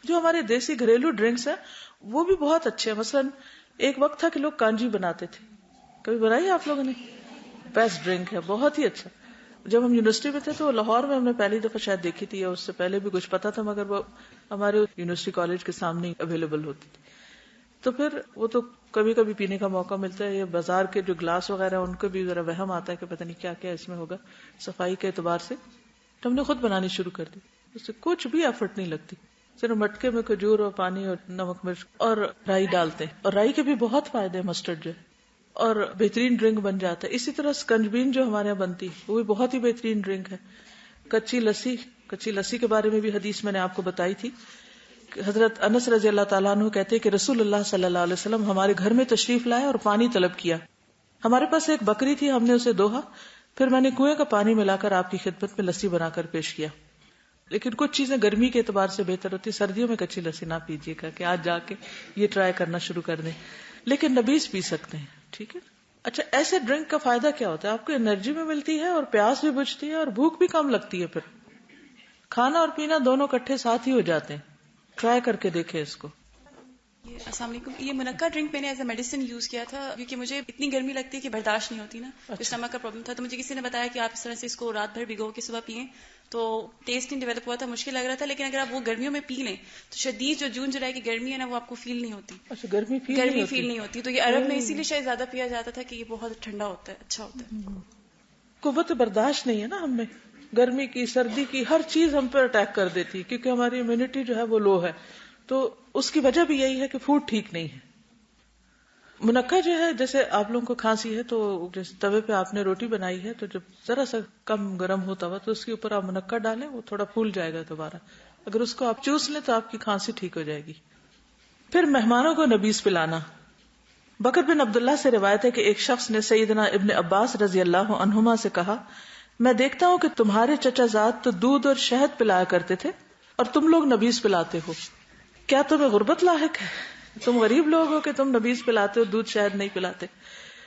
جو ہمارے دیسی گھریلو ڈرنکس ہیں وہ بھی بہت اچھے ہیں. مثلا ایک وقت تھا کہ لوگ کانجی بناتے تھے, کبھی بنائی ہے آپ لوگوں نے؟ بیسٹ ڈرنک ہے, بہت ہی اچھا. جب ہم یونیورسٹی میں تھے تو لاہور میں ہم نے پہلی دفعہ شاید دیکھی تھی, یا اس سے پہلے بھی کچھ پتا تھا, مگر وہ ہمارے یونیورسٹی کالج کے سامنے اویلیبل ہوتی تھی. تو پھر وہ تو کبھی کبھی پینے کا موقع ملتا ہے. یہ بازار کے جو گلاس وغیرہ ان کو بھی ذرا وہم آتا ہے کہ پتہ نہیں کیا کیا اس میں ہوگا صفائی کے اعتبار سے. تو ہم نے خود بنانی شروع کر دی, اس سے کچھ بھی ایفرٹ نہیں لگتی, صرف مٹکے میں کھجور اور پانی اور نمک مرچ اور رائی ڈالتے ہیں, اور رائی کے بھی بہت فائدے ہیں, مسٹرڈ جو ہے, اور بہترین ڈرنک بن جاتا ہے. اسی طرح سکنجبین جو ہمارے یہاں بنتی ہے وہ بھی بہت ہی بہترین ڈرنک ہے. کچی لسی کے بارے میں بھی حدیث میں نے آپ کو بتائی تھی. حضرت انس رضی اللہ تعالیٰ عنہ کہتے کہ رسول اللہ صلی اللہ علیہ وسلم ہمارے گھر میں تشریف لائے اور پانی طلب کیا. ہمارے پاس ایک بکری تھی, ہم نے اسے دوہا, پھر میں نے کنویں کا پانی ملا کر آپ کی خدمت میں لسی بنا کر پیش کیا. لیکن کچھ چیزیں گرمی کے اعتبار سے بہتر ہوتی, سردیوں میں کچی لسی نہ پیجیے گا کہ آج جا کے یہ ٹرائی کرنا شروع کر دیں, لیکن نبیذ پی سکتے ہیں. ٹھیک ہے. اچھا, ایسے ڈرنک کا فائدہ کیا ہوتا ہے؟ آپ کو انرجی بھی ملتی ہے اور پیاس بھی بجھتی ہے اور بھوک بھی کم لگتی ہے. پھر کھانا اور پینا دونوں اکٹھے ساتھ ہی ہو جاتے ہیں. ٹرائی کر کے دیکھیں اس کو. السلام علیکم. یہ منقع ڈرنک میں نے ایز اے میڈیسن یوز کیا تھا, کیونکہ مجھے اتنی گرمی لگتی ہے کہ برداشت نہیں ہوتی نا, اسٹمک کا پرابلم تھا. تو مجھے کسی نے بتایا کہ آپ اس طرح سے اس کو رات بھر بھگو کے صبح پئیں, تو ٹیسٹ نہیں ڈیولپ ہوا تھا, مشکل لگ رہا تھا. لیکن اگر آپ وہ گرمیوں میں پی لیں تو شدید جو جون جولائی کی گرمی ہے نا, وہ آپ کو فیل نہیں ہوتی. اچھا, گرمی فیل نہیں ہوتی. تو یہ عرب میں اسی لیے شاید زیادہ پیا جاتا تھا کہ یہ بہت ٹھنڈا ہوتا ہے, اچھا ہوتا ہے. قوت برداشت نہیں ہے نا ہم میں, گرمی کی سردی کی ہر چیز ہم پہ اٹیک کر دیتی, کیونکہ ہماری امیونٹی جو ہے وہ لو ہے. تو اس کی وجہ بھی یہی ہے کہ فوڈ ٹھیک نہیں ہے. منقع جو ہے, جیسے آپ لوگوں کو کھانسی ہے تو جیسے توے پہ آپ نے روٹی بنائی ہے, تو جب ذرا سا کم گرم ہوتا ہوا تو اس کے اوپر آپ منقع ڈالیں, وہ تھوڑا پھول جائے گا دوبارہ. اگر اس کو آپ چوس لیں تو آپ کی کھانسی ٹھیک ہو جائے گی. پھر مہمانوں کو نبیذ پلانا. بکر بن عبداللہ سے روایت ہے کہ ایک شخص نے سیدنا ابن عباس رضی اللہ عنہما سے کہا, میں دیکھتا ہوں کہ تمہارے چچا زاد تو دودھ اور شہد پلایا کرتے تھے اور تم لوگ نبیذ پلاتے ہو, کیا تمہیں غربت لاحق ہے؟ تم غریب لوگ ہو کہ تم نبیذ پلاتے ہو, دودھ شہد نہیں پلاتے,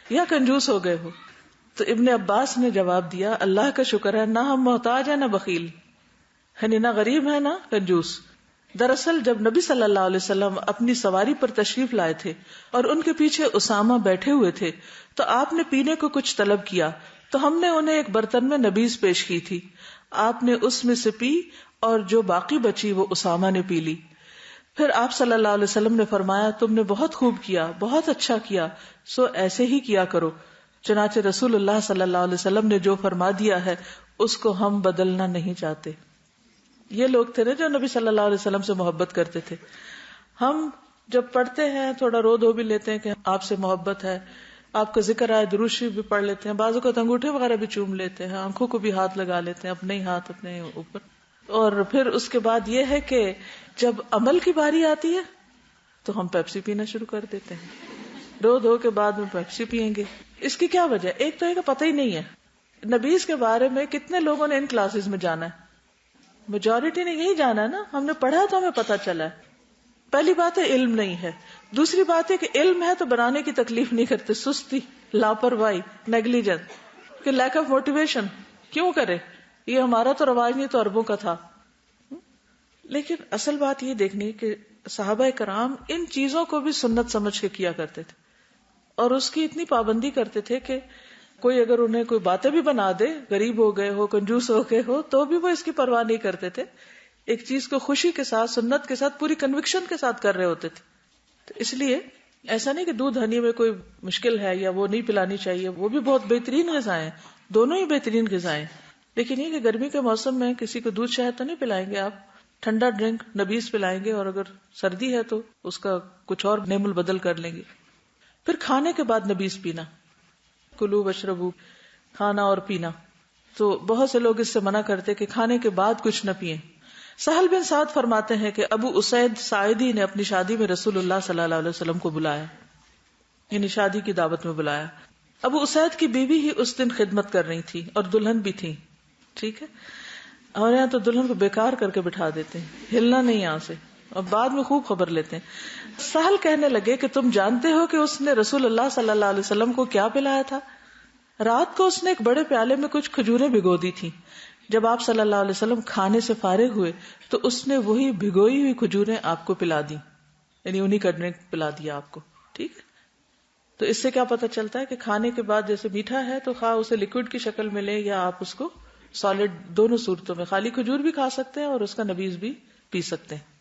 یا کنجوس ہو گئے ہو؟ تو ابن عباس نے جواب دیا, اللہ کا شکر ہے, نہ ہم محتاج ہیں نہ بخیل, یعنی نہ غریب ہے نہ کنجوس. دراصل جب نبی صلی اللہ علیہ وسلم اپنی سواری پر تشریف لائے تھے اور ان کے پیچھے اسامہ بیٹھے ہوئے تھے, تو آپ نے پینے کو کچھ طلب کیا, تو ہم نے انہیں ایک برتن میں نبیذ پیش کی تھی. آپ نے اس میں سے پی اور جو باقی بچی وہ اسامہ نے پی لی. پھر آپ صلی اللہ علیہ وسلم نے فرمایا, تم نے بہت خوب کیا, بہت اچھا کیا, سو ایسے ہی کیا کرو. چنانچہ رسول اللہ صلی اللہ علیہ وسلم نے جو فرما دیا ہے اس کو ہم بدلنا نہیں چاہتے. یہ لوگ تھے نا جو نبی صلی اللہ علیہ وسلم سے محبت کرتے تھے. ہم جب پڑھتے ہیں تھوڑا رو دھو بھی لیتے ہیں کہ آپ سے محبت ہے, آپ کا ذکر آئے درود شریف بھی پڑھ لیتے ہیں, بعضوں کو انگوٹھے وغیرہ بھی چوم لیتے ہیں, آنکھوں کو بھی ہاتھ لگا لیتے ہیں, اپنے ہی ہاتھ اپنے اوپر. اور پھر اس کے بعد یہ ہے کہ جب عمل کی باری آتی ہے تو ہم پیپسی پینا شروع کر دیتے ہیں, رو دھو کے بعد میں پیپسی پیئیں گے. اس کی کیا وجہ؟ ایک تو یہ کہ پتہ ہی نہیں ہے نبیذ کے بارے میں. کتنے لوگوں نے ان کلاسز میں جانا ہے؟ میجورٹی نے یہی جانا ہے نا, ہم نے پڑھا تو ہمیں پتا چلا ہے. پہلی بات ہے علم نہیں ہے, دوسری بات ہے کہ علم ہے تو بنانے کی تکلیف نہیں کرتے, سستی, لاپرواہی, نیگلیجنس, کہ لیک آف موٹیویشن. کیوں کرے, یہ ہمارا تو رواج نہیں تو عربوں کا تھا. لیکن اصل بات یہ دیکھنی کہ صحابہ کرام ان چیزوں کو بھی سنت سمجھ کے کیا کرتے تھے, اور اس کی اتنی پابندی کرتے تھے کہ کوئی اگر انہیں کوئی باتیں بھی بنا دے, غریب ہو گئے ہو, کنجوس ہو گئے ہو, تو بھی وہ اس کی پرواہ نہیں کرتے تھے. ایک چیز کو خوشی کے ساتھ, سنت کے ساتھ, پوری کنوکشن کے ساتھ کر رہے ہوتے تھے. تو اس لیے ایسا نہیں کہ دودھ ہنی میں کوئی مشکل ہے یا وہ نہیں پلانی چاہیے, وہ بھی بہت بہترین غذائیں, دونوں ہی بہترین غذائیں. لیکن یہ کہ گرمی کے موسم میں کسی کو دودھ شہد تو نہیں پلائیں گے آپ, ٹھنڈا ڈرنک نبیذ پلائیں گے, اور اگر سردی ہے تو اس کا کچھ اور نعم البدل کر لیں گے. پھر کھانے کے بعد نبیذ پینا, کلو واشربو, کھانا اور پینا. تو بہت سے لوگ اس سے منع کرتے کہ کھانے کے بعد کچھ نہ پیئیں. سہل بن سعد فرماتے ہیں کہ ابو اسید ساعدی نے اپنی شادی میں رسول اللہ صلی اللہ علیہ وسلم کو بلایا, یعنی شادی کی دعوت میں بلایا. ابو اسید کی بیوی ہی اس دن خدمت کر رہی تھی اور دلہن بھی تھی. ٹھیک ہے, اور یہاں تو دلہن کو بیکار کر کے بٹھا دیتے ہیں, ہلنا نہیں یہاں سے, اور بعد میں خوب خبر لیتے ہیں. سہل کہنے لگے کہ تم جانتے ہو کہ اس نے رسول اللہ صلی اللہ علیہ وسلم کو کیا پلایا تھا؟ رات کو اس نے ایک بڑے پیالے میں کچھ کھجوریں بھگو دی تھی, جب آپ صلی اللہ علیہ وسلم کھانے سے فارغ ہوئے تو اس نے وہی بھگوئی ہوئی کھجوریں آپ کو پلا دی، یعنی انہی کا ڈرنک پلا دیا آپ کو. ٹھیک. تو اس سے کیا پتہ چلتا ہے کہ کھانے کے بعد جیسے میٹھا ہے تو خواہ اسے لکوڈ کی شکل میں لیں یا آپ اس کو سالڈ، دونوں صورتوں میں خالی کھجور بھی کھا سکتے ہیں اور اس کا نبیذ بھی پی سکتے ہیں.